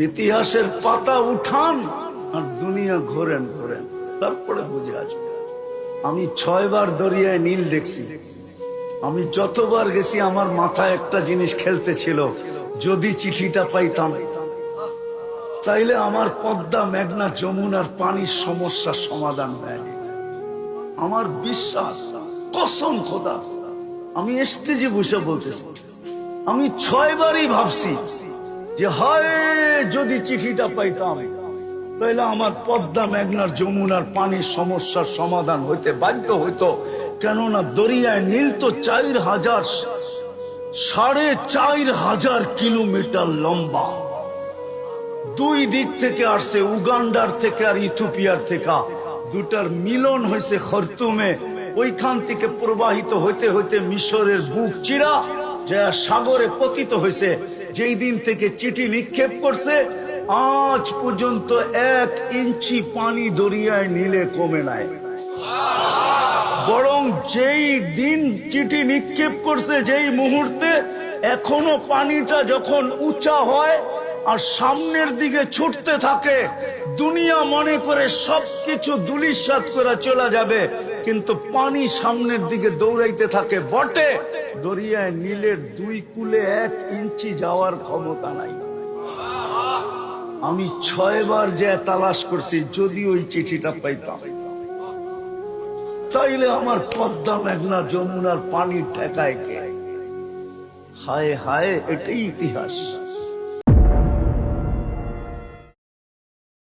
ইতিহাসের পাতা উঠান আর দুনিয়া ঘোরেন ঘোরেন, তারপরে বুঝে আসবে। আমি 6 বার দরিয়ায় নীল দেখছি। আমি যতবার গেছি আমার মাথায় একটা জিনিস খেলতেছিল, যদি চিঠিটা পাইতাম তাইলে আমার পদ্মা, মেঘনা, যমুনার পানির সমস্যার সমাধান হয়ে যেত। আমার বিশ্বাস, কসম খোদা, আমি স্টেজে বসে বলতেছি, আমি 6 বারই ভাবছি যে হয় যদি চিঠিটা পাইতাম তাহলে আমার পদ্মা, মেঘনার, যমুনার পানির সমস্যার সমাধান হইতে বাধ্য হইতো। কেননা দরিয়ায় নীল তো 4,500 কিলোমিটার লম্বা। 2 দিক থেকে আসছে, উগান্ডার থেকে আর ইথিওপিয়ার থেকে। দুটার মিলন হয়েছে খর্তুমে। ওইখান থেকে প্রবাহিত হইতে হইতে মিশরের বুক চিরা যা সাগরে পতিত হয়েছে। যেই দিন থেকে চিঠি নিক্ষেপ করছে আজ পর্যন্ত 1 ইঞ্চি পানি দরিয়ায় নীলে কমে নাই। বরং যেই দিন চিঠি নিক্ষেপ করছে, যেই মুহূর্তে, এখনো পানিটা যখন উঁচা হয় আর সামনের দিকে ছুটতে থাকে, দুনিয়া মনে করে সবকিছু ধূলিসাৎ করে চলে যাবে, কিন্তু পানি সামনের দিকে দৌড়াইতে থাকে। বটে দরিয়ায় নীলের 2 কূলে 1 ইঞ্চি যাওয়ার ক্ষমতা নাই। আমি 6 বার যে তালাশ করছি, যদি ওই চিঠিটা পাইতাম তাইলে আমার পদ্মা, মেঘনা, যমুনার পানি ঠেকায় কে? হায় হায়, এটাই ইতিহাস।